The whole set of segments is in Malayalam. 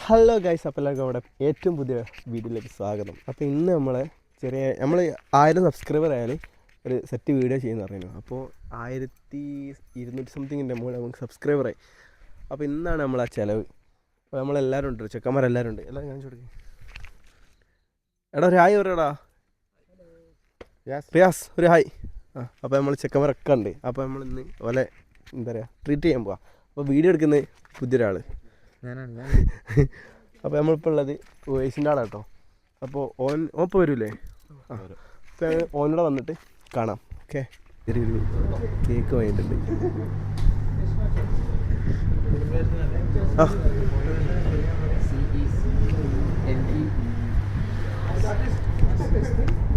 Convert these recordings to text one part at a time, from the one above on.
ഹലോ ഗൈസ്, അപ്പോൾ എല്ലാവർക്കും നമ്മുടെ ഏറ്റവും പുതിയ വീഡിയോയിലേക്ക് സ്വാഗതം. അപ്പോൾ ഇന്ന് നമ്മൾ 1000 സബ്സ്ക്രൈബർ ആയാൽ ഒരു സെറ്റ് വീഡിയോ ചെയ്യുന്ന പറയുന്നു. അപ്പോൾ 1200 സംതിങ്ങിൻ്റെ മുകളിൽ നമുക്ക് സബ്സ്ക്രൈബറായി. അപ്പോൾ ഇന്നാണ് നമ്മൾ ആ ചിലവ്. അപ്പോൾ നമ്മളെല്ലാവരും ഉണ്ട്, ചെക്കന്മാരെല്ലാവരും ഉണ്ട്. എല്ലാവരും കാണിച്ചു കൊടുക്കും. എടാ ഒരു ഹായ് പറയടാ. റിയാസ് ഒരു ഹായ്. അപ്പോൾ നമ്മൾ ചെക്കന്മാരൊക്കെ ഉണ്ട്. അപ്പോൾ നമ്മൾ ഇന്ന് ഓലെ എന്താ പറയുക ട്രീറ്റ് ചെയ്യാൻ പോവാം. അപ്പോൾ വീഡിയോ എടുക്കുന്നത് പുതിയൊരാൾ. അപ്പോൾ നമ്മളിപ്പോൾ ഉള്ളത് വയസ്സിൻ്റെ ആളാണ് കേട്ടോ. അപ്പോൾ ഓപ്പോൾ വരൂലേ? അപ്പോൾ ഓനോടെ വന്നിട്ട് കാണാം. ഓക്കെ, ഒരു കേക്ക് വാങ്ങിയിട്ടുണ്ട്.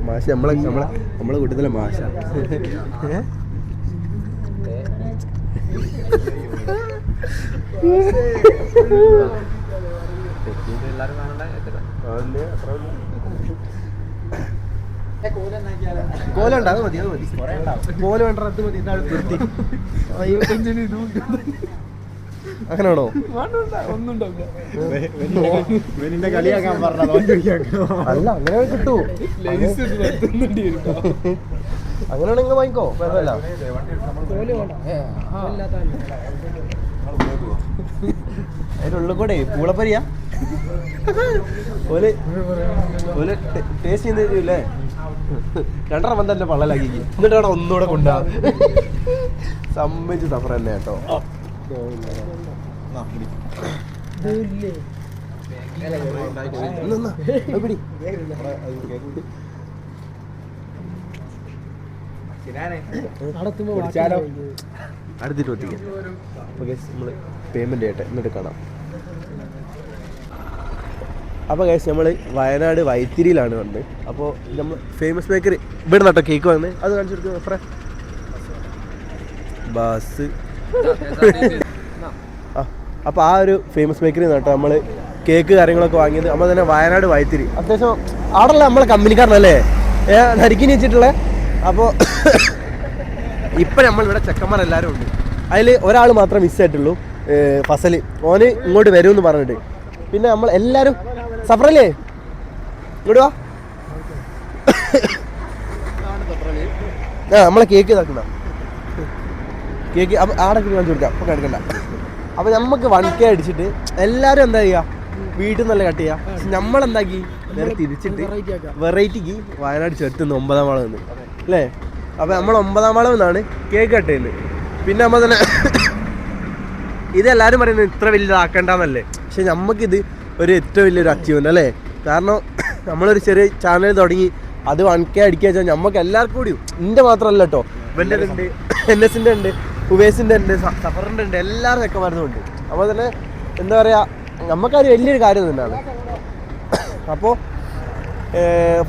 മാഷ നമ്മളെ കൂട്ടത്തിലെ മാഷ. കോലുണ്ട്, അത് മതി. കോല് വേണ്ട, അത് മതി. അങ്ങനെയാണോ? അല്ല, അങ്ങനെ കിട്ടൂ. അങ്ങനെയാണെങ്കിൽ വാങ്ങിക്കോ, കുഴപ്പമില്ല. അതിനുള്ളിൽ കൂടെ പൂളപ്പരിയാ ഓല് ടേസ്റ്റ് ചെയ്ത് തരൂല്ലേ? 2.5 തന്നെ പള്ളലാക്കി എന്നിട്ട് അവിടെ ഒന്നുകൂടെ കൊണ്ടാ സമ്മതിച്ച് സഫർ തന്നെ കേട്ടോ. അടുത്തിട്ട് ഒത്തിക്കാം. ഓക്കെ, നമ്മൾ പേയ്മെൻറ്റ് ചെയ്യട്ടെ, എന്നിട്ട് കാണാം. അപ്പോൾ ഗൈസ്, നമ്മൾ വയനാട് വൈത്തിരിയിലാണ് വന്നത്. അപ്പോൾ നമ്മൾ ഫേമസ് ബേക്കറി ഇവിടെ നട്ടോ കേക്ക് വന്ന് അത് കാണിച്ചു കൊടുക്കും. ഫ്രേ ബസ് അപ്പോൾ ആ ഒരു ഫേമസ് ബേക്കറി നട്ടോ നമ്മൾ കേക്ക് കാര്യങ്ങളൊക്കെ വാങ്ങിയത്. നമ്മൾ തന്നെ വയനാട് വൈത്തിരി അത്യാവശ്യം ആടല്ല നമ്മളെ കമ്പനിക്കാരനല്ലേ നരിക്കിനി വെച്ചിട്ടുള്ളത്. അപ്പോൾ ഇപ്പം നമ്മളിവിടെ ചെക്കന്മാരെല്ലാവരും ഉണ്ട്. അതിൽ ഒരാൾ മാത്രമേ മിസ്സായിട്ടുള്ളൂ, ഫസൽ. ഓന് ഇങ്ങോട്ട് വരുമെന്ന് പറഞ്ഞിട്ട്. പിന്നെ നമ്മൾ എല്ലാവരും സഫറല്ലേ ഇങ്ങോട്ട് വാ. നമ്മളെ കേക്ക് ഇതാക്കുന്ന കേക്ക് ആടെ കാണിച്ചു കൊടുക്കാം. അപ്പോൾ എടുക്കണ്ട. അപ്പോൾ നമുക്ക് 1K അടിച്ചിട്ട് എല്ലാവരും എന്താ ചെയ്യുക, വീട്ടിൽ നിന്നല്ല കട്ട് ചെയ്യുക. നമ്മളെന്താക്കി നേരെ തിരിച്ചിട്ട് വെറൈറ്റിക്ക് വയനാട് ചുരത്തുനിന്ന് 9ാം വാളം നിന്ന് അല്ലേ. അപ്പോൾ നമ്മൾ 9ാം വാളം നിന്നാണ് കേക്ക് കട്ട് ചെയ്യുന്നത്. പിന്നെ നമ്മൾ തന്നെ ഇതെല്ലാവരും പറയുന്നത് ഇത്ര വലുതാക്കണ്ടെന്നല്ലേ. പക്ഷെ നമുക്കിത് ഒരു ഏറ്റവും വലിയൊരു അച്ചീവ്മെൻ്റ് അല്ലേ. കാരണം നമ്മളൊരു ചെറിയ ചാനൽ തുടങ്ങി അത് 1K അടിക്കുക വെച്ചാൽ നമുക്ക് എല്ലാവർക്കും കൂടിയും, എൻ്റെ മാത്രമല്ല കേട്ടോ, ഇവൻ്റെ ഉണ്ട്, NSൻ്റെ ഉണ്ട്, ഉവേസിൻ്റെ ഉണ്ട്, സഫറിൻ്റെ ഉണ്ട്, എല്ലാവരും ഒക്കെ മരുന്നുണ്ട്. അപ്പോൾ തന്നെ എന്താ പറയുക, നമുക്കത് വലിയൊരു കാര്യം തന്നെയാണ്. അപ്പോൾ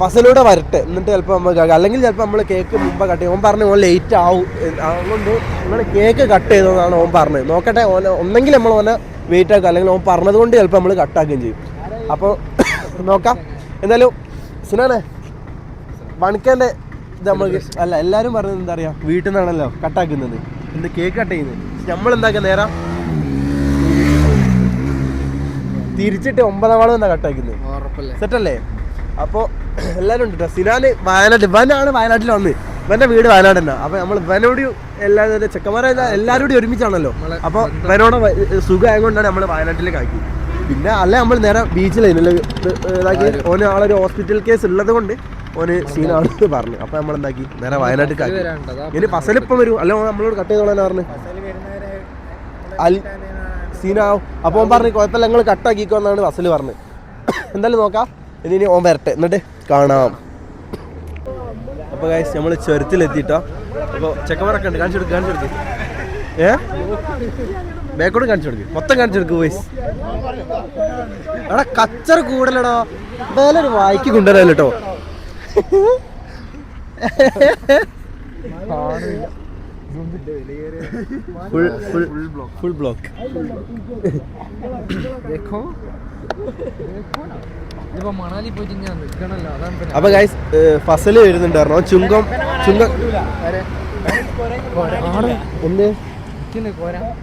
ഫസലൂടെ വരട്ടെ, എന്നിട്ട് ചിലപ്പോൾ നമുക്ക്, അല്ലെങ്കിൽ ചിലപ്പോൾ നമ്മൾ കേക്ക് മുമ്പ് കട്ട് ചെയ്യും. ഓൻ പറഞ്ഞു ഓൻ ലേറ്റ് ആവും, അതുകൊണ്ട് നിങ്ങൾ കേക്ക് കട്ട് ചെയ്തതെന്നാണ് ഓൻ പറഞ്ഞത്. നോക്കട്ടെ, ഒന്നെങ്കിൽ നമ്മൾ ഓനെ വെയിറ്റ് ആക്കുക, അല്ലെങ്കിൽ ഓൻ പറഞ്ഞത് കൊണ്ട് ചിലപ്പോൾ നമ്മൾ കട്ടാക്കുകയും ചെയ്യും. അപ്പോൾ നോക്കാം. എന്തായാലും സിനാനെ 1Kൻ്റെ ഇത് നമുക്ക് അല്ല, എല്ലാവരും പറഞ്ഞത് എന്താ പറയുക, വീട്ടിൽ നിന്നാണല്ലോ കട്ടാക്കുന്നത്, എന്ത് കേക്ക് കട്ട് ചെയ്യുന്നത്. നമ്മളെന്താക്കുക, നേരം തിരിച്ചിട്ട് 9ാം വാളം എന്നാണ് കട്ടാക്കുന്നത്. സെറ്റല്ലേ? അപ്പോൾ എല്ലാവരും ഉണ്ട് കേട്ടോ. സിനാന് വയനാട്, ഇവനാണ് വയനാട്ടിൽ വന്ന്, ഇവൻ്റെ വീട് വയനാട് തന്നെ. അപ്പോൾ നമ്മൾ ഇവനോട് എല്ലാവരും ചെക്കന്മാരെല്ലാം എല്ലാവരും കൂടി ഒരുമിച്ചാണല്ലോ. അപ്പോൾ ഇവനോട് സുഖമായതുകൊണ്ടാണ് നമ്മൾ വയനാട്ടിലേക്ക് ആക്കി. പിന്നെ അല്ല, നമ്മൾ നേരെ ബീച്ചിലായിരുന്നു ഇതാക്കി. ഓന് ആളൊരു ഹോസ്പിറ്റൽ കേസ് ഉള്ളത് കൊണ്ട് ഓന് സീനാണെന്ന് പറഞ്ഞു. അപ്പോൾ നമ്മളെന്താക്കി നേരെ വയനാട്ടിലേക്ക് ആക്കി. ഇനി ഫസലിപ്പം വരും, അല്ല നമ്മളോട് കട്ട് ചെയ്തോളാൻ പറഞ്ഞു സീനാവും. അപ്പോൾ ഓൻ പറഞ്ഞു കുഴപ്പമില്ല, ഞങ്ങൾ കട്ടാക്കിക്കോ എന്നാണ് ഫസൽ പറഞ്ഞത്. എന്തായാലും നോക്കാം, ഇനി ഓൻ വരട്ടെ, എന്നിട്ട് കാണാം. അപ്പോൾ ഗൈസ്, നമ്മൾ ചുരത്തിലെത്തിയിട്ടോ. അപ്പോൾ ചെക്കന്മാരൊക്കെ ഉണ്ട്, കാണിച്ചു കൊടുക്ക്. ബാക്കോട് കാണിച്ചു കൊടുക്ക്, മൊത്തം കാണിച്ചു കൊടുക്ക്. വോയിസ് എടാ കച്ചറ കൂടലടാ, വേലൊരു വായിക്ക് കൊണ്ടുവരാല്ലോ കേട്ടോ. Full block. അപ്പൊ ഗൈസ്, ഫസല് വരുന്നുണ്ടായിരുന്നു. ചുങ്കം എന്ത്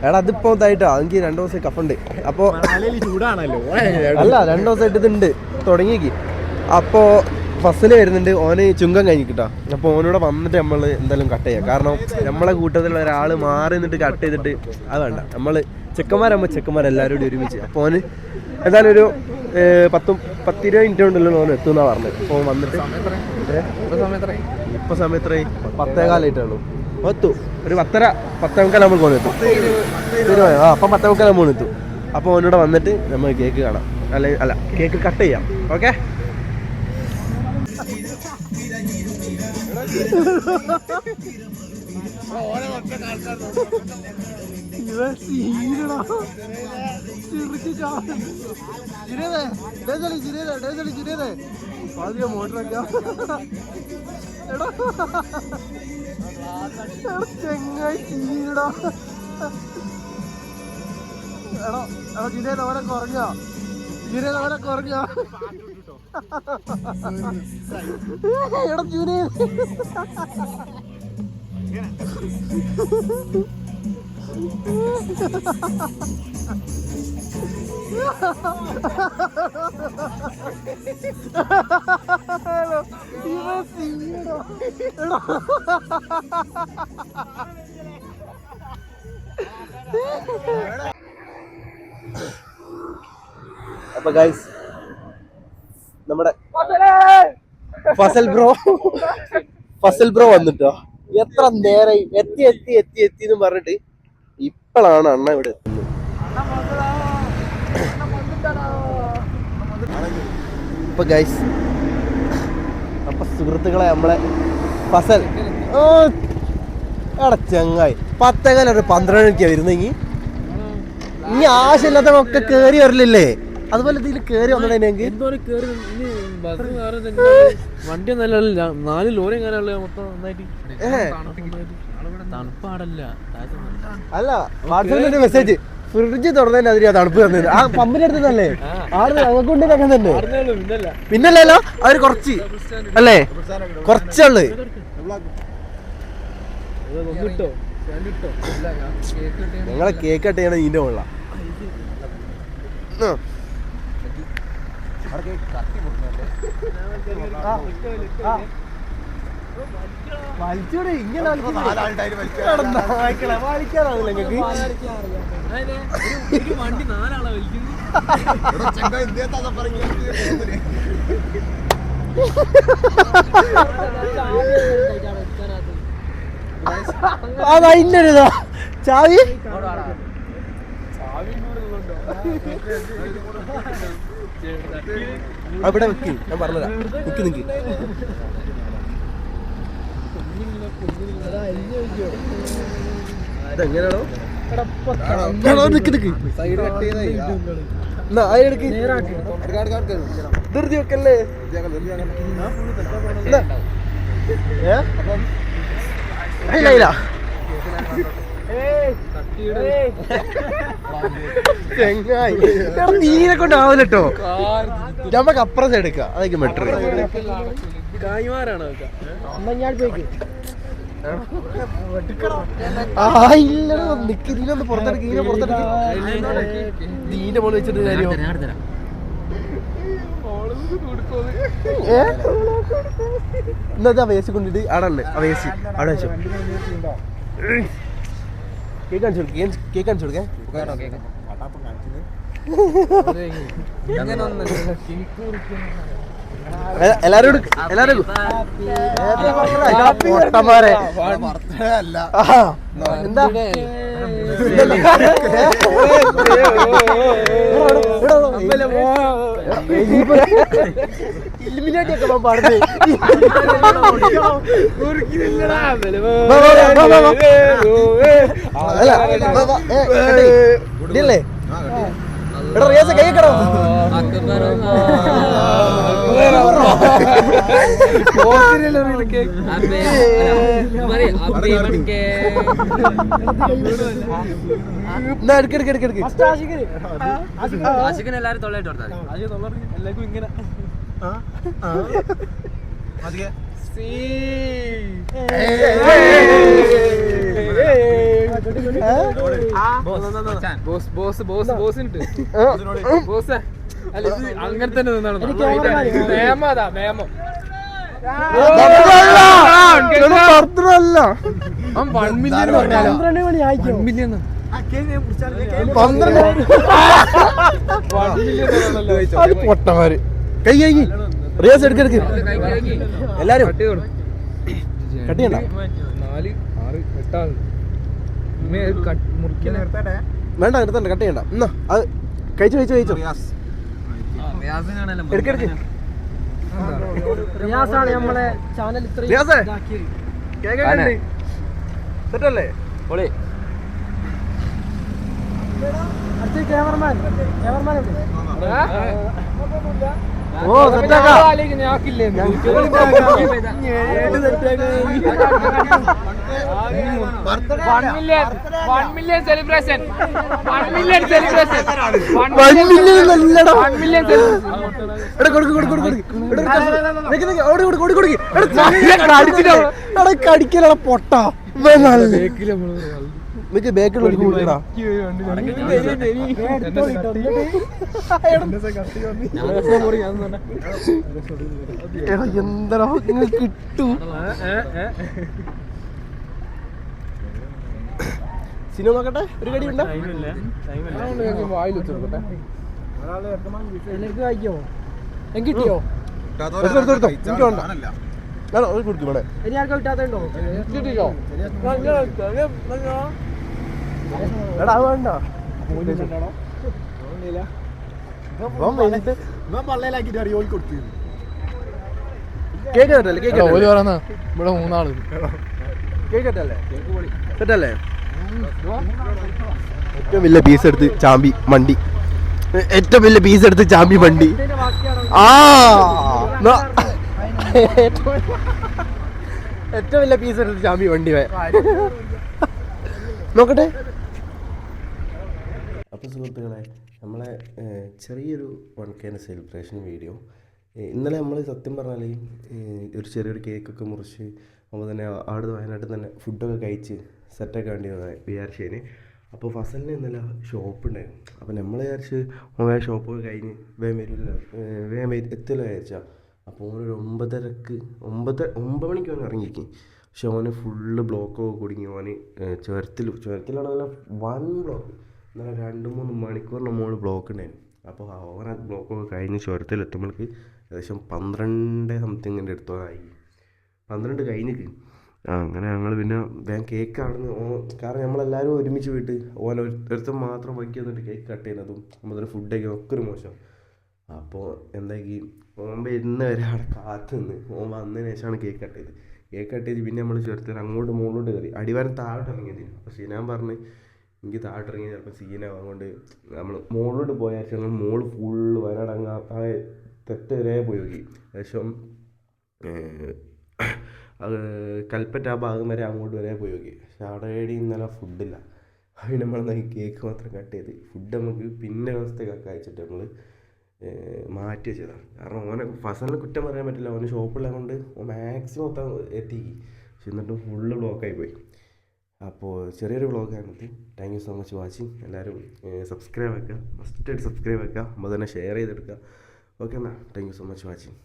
എടാ അതിപ്പോ ഇതായിട്ടോ എനിക്ക് 2 ദിവസം കഫുണ്ട്. അപ്പൊ ചൂടാണല്ലോ. അല്ല 2 ദിവസമായിട്ട് ഇതുണ്ട് തുടങ്ങിയേക്ക്. അപ്പോ ഫസ്റ്റില് വരുന്നുണ്ട് ഓന് ചുങ്കം കഴിഞ്ഞിട്ടാ. അപ്പോൾ ഓനോട് വന്നിട്ട് നമ്മൾ എന്തായാലും കട്ട് ചെയ്യാം. കാരണം നമ്മളെ കൂട്ടത്തിലുള്ള ഒരാൾ മാറി നിന്നിട്ട് കട്ട് ചെയ്തിട്ട് അത് വേണ്ട. നമ്മൾ ചെക്കന്മാരെല്ലാവരും കൂടി ഒരുമിച്ച്. അപ്പോൾ ഓന് എന്തായാലും ഒരു 10-20 മിനിറ്റ് കൊണ്ടല്ലോ ഓൻ എത്തുന്നാ പറഞ്ഞത്. അപ്പോൾ വന്നിട്ട് ഇപ്പൊ സമയത്രേ 10:15 എത്തും. ഒരു 10:30 നമ്മൾ പോന്നെത്തും. അപ്പം 10:30 നമ്മൾ എത്തും. അപ്പോൾ ഓനോട് വന്നിട്ട് നമ്മൾ കേക്ക് കാണാം. അല്ല കേക്ക് കട്ട് ചെയ്യാം. ഓക്കെ. ചെങ്ങായി ചീരടാ. എടോ ജിനേത് അവരെ കുറഞ്ഞോ? എടാ ജുനേത് അപ്പൊ ഗൈസ് നമ്മുടെ ഫസൽ ബ്രോ വന്നിട്ടോ. എത്ര നേരായി എത്തി എന്ന് പറഞ്ഞിട്ട് ഇപ്പോഴാണ് അണ്ണ ഇവിടെ എത്തുന്നത്. അപ്പൊ ഗൈസ് അപ്പൊ സുഹൃത്തുക്കളെ നമ്മളെ ഫസൽ എടാ ചങ്ങായി 10:15 ഒരു 12 മണിക്കാ വരുന്നെങ്കിൽ ഇനി ആവശ്യമില്ലാത്തതൊക്കെ കേറി വരില്ലേ? അതുപോലെ ഇതിൽ കേറി വന്നിട്ടുണ്ടെങ്കിൽ വണ്ടി നല്ല 4 ലോറി എങ്ങനെയുള്ള മൊത്തം നന്നായിട്ട് തണുപ്പാടല്ല. അല്ല വാട്സാപ്പിൽ മെസ്സേജ് ഫ്രിഡ്ജ് തുറന്നതിന് അതിന് തണുപ്പ് തന്നത് ആ പമ്പിന്റെ അടുത്തല്ലേ കൊണ്ട് തന്നെ പിന്നല്ലോ അവര് കുറച്ച് അല്ലേ കുറച്ചുള്ളു. ഞങ്ങളെ കേക്ക് കട്ട് ചെയ്യണ ഇതിന്റെ മുകളില വലിച്ചൂടെ ഇങ്ങനെ വലിക്കാനാവില്ല നിങ്ങക്ക്. വണ്ടി 4 ആളാ വലിക്കുന്നു. അതിന്റെ ഒരു ഇതാ ചാവി അവിടെ വെക്ക്. ഞാൻ പറഞ്ഞതാ നിക്ക് ഇതെങ്ങനെയാണോ ധൃതി വെക്കല്ലേ? നീനെ കൊണ്ടാവില്ലട്ടോ. നമുക്ക് അപ്പുറം സൈഡ് എടുക്കാം. അതൊക്കെ ബെറ്റർ. നിക്കിനൊന്ന് പുറത്തെടുക്ക. നീന്റെ മോള് വെച്ചിട്ട് കാര്യം എന്നാ വേസ്റ്റ് കൊണ്ടിട്ട് അവിടെ ഉണ്ട്. ആ വേസ്റ്റ് അവിടെ വെച്ചു. കേക്ക് കാണിച്ചു കൊടുക്കേ. എല്ലാരും പൊട്ടന്മാരെ എന്താ ഇല്ലുമിനാട്ടി ഒക്കെ പാടുന്നത് ഇല്ലേ? എടാ റിയാസ് കൈ കടോ എല്ലാരും തൊള്ളായിട്ട് എല്ലാവർക്കും ഇങ്ങനെ അങ്ങനെ തന്നെ നിയമം ബർത്ത്ഡേ 1 മില്യൺ പറഞ്ഞാലോ 1 മില്യൺ അത് പൊട്ടമാര് കൈ റിയാസ് എടുക്കെടുക്ക് എല്ലാരും കട്ടിയണ്ട 4 6 8 വേണ്ട എടുത്തണ്ട കട്ട് ചെയ്യണ്ട എന്നാ അത് കഴിച്ചു എടുക്കെടുക്ക് റിയാസേ കേക്കല്ലേ സെറ്റല്ലേ ഓ സെലിബ്രേഷൻ കടിക്കലട പൊട്ട നിനക്ക് ബേക്കിലുള്ള എന്താ കിട്ടൂ സിനിമ നോക്കട്ടെ ഒരു കടി ഉണ്ടോ കിട്ടിയോ കൊടുക്കും ഇവിടെ എടാ അത് വേണ്ട കേക്ക് കേട്ടല്ലേ കേക്ക് ഇവിടെ 3 ആള് കേക്ക് കേട്ടല്ലേ കേട്ടല്ലേ ഏറ്റവും വലിയ പീസ് എടുത്ത് ചാമ്പി മണ്ടി ഏറ്റവും വലിയ പീസ് എടുത്ത് ചാമ്പി മണ്ടി ഏറ്റവും വലിയ പീസ് എടുത്ത് ചാമ്പി വണ്ടി നോക്കട്ടെ. അപ്പോൾ സുഹൃത്തുക്കളെ, നമ്മളെ ചെറിയൊരു 1K സെലിബ്രേഷൻ വീഡിയോ ഇന്നലെ നമ്മൾ സത്യം പറഞ്ഞാൽ ഒരു ചെറിയൊരു കേക്കൊക്കെ മുറിച്ച് അപ്പോൾ തന്നെ അവിടെ വയനാട്ടിൽ തന്നെ ഫുഡൊക്കെ കഴിച്ച് സെറ്റൊക്കെ വേണ്ടി വിചാരിച്ചതിന്. അപ്പോൾ ഫസലിന് ഇന്നലെ ഷോപ്പ് ഉണ്ടായിരുന്നു. അപ്പോൾ നമ്മൾ വിചാരിച്ച് വേഗം ഷോപ്പൊക്കെ കഴിഞ്ഞ് വേഗം വരില്ല വേഗം എത്തില്ല വിചാരിച്ചാൽ. അപ്പോൾ ഓനൊരു 9 മണിക്ക് അവൻ ഇറങ്ങിയിരിക്കും. പക്ഷെ ഓന് ഫുള്ള് ബ്ലോക്കൊക്കെ കുടുങ്ങി. ഓന് ചുരത്തിലാണ് നല്ല 1 ബ്ലോക്ക്. എന്നാൽ 2-3 മണിക്കൂറിന് മുകളിൽ ബ്ലോക്ക് ഉണ്ടായിരുന്നു. അപ്പോൾ ഓൻ ആ ബ്ലോക്കൊക്കെ കഴിഞ്ഞ് ചുരത്തിലെത്തുമ്പോഴേക്ക് ഏകദേശം 12 സംതിങ്ങിൻ്റെ അടുത്തോളായി. 12 കഴിഞ്ഞിട്ട് അങ്ങനെ ഞങ്ങൾ പിന്നെ വേഗം കേക്ക് ആടുന്നു. കാരണം നമ്മളെല്ലാവരും ഒരുമിച്ച് പോയിട്ട് ഓൻ ഒരുത്തം മാത്രം വയ്ക്കി വന്നിട്ട് കേക്ക് കട്ട് ചെയ്യുന്നതും നമ്മൾ ഫുഡ് കഴിക്കുന്നത് ഒക്കെ ഒരു മോശം. അപ്പോൾ എന്താക്കി ഓൻ വരുന്ന വരെ അവിടെ കാത്തു നിന്ന് ഓൻ വന്നതിന് ശേഷമാണ് കേക്ക് കട്ട് ചെയ്ത്. കേക്ക് കട്ട് ചെയ്ത് പിന്നെ നമ്മൾ ചേർത്ത് അങ്ങോട്ട് മുകളിലോട്ട് കയറി. അടിവാരം താഴോട്ട് ഇറങ്ങിയത്. അപ്പോൾ സീനാൻ പറഞ്ഞ് എനിക്ക് താഴോട്ട് ഇറങ്ങിയത് ചിലപ്പോൾ സീനാവും, അതുകൊണ്ട് നമ്മൾ മുകളിലോട്ട് പോയാൽ ഞങ്ങൾ മോള് ഫുള്ള് വയനാട് ആ തെറ്റ് വരെ പോയി നോക്കി. ഏകദേശം കൽപ്പറ്റ ആ ഭാഗം വരെ അങ്ങോട്ട് വരെ പോയി നോക്കി. പക്ഷെ അവിടെ ഇന്നലെ ഫുഡില്ല. അതിന് നമ്മൾ കേക്ക് മാത്രം കട്ട് ചെയ്ത് ഫുഡ് നമുക്ക് പിന്നെ അവസ്ഥയൊക്കെ അയച്ചിട്ട് നമ്മൾ മാറ്റി വെച്ചതാണ്. കാരണം ഓനെ ഫസലിനെ കുറ്റം പറയാൻ പറ്റില്ല, ഓന് ഷോപ്പുള്ളത് കൊണ്ട് ഓൻ മാക്സിമം എത്തിക്കി. പക്ഷെ എന്നിട്ടും ഫുള്ള് ബ്ലോക്കായി പോയി. അപ്പോൾ ചെറിയൊരു ബ്ലോഗാണ്. Thank you so much watching. എല്ലാവരും സബ്സ്ക്രൈബ് ആക്കുക, മസ്റ്റായിട്ട് സബ്സ്ക്രൈബ് ആക്കുക, അപ്പോൾ തന്നെ ഷെയർ ചെയ്തെടുക്കുക. ഓക്കെ എന്നാൽ thank you so much watching.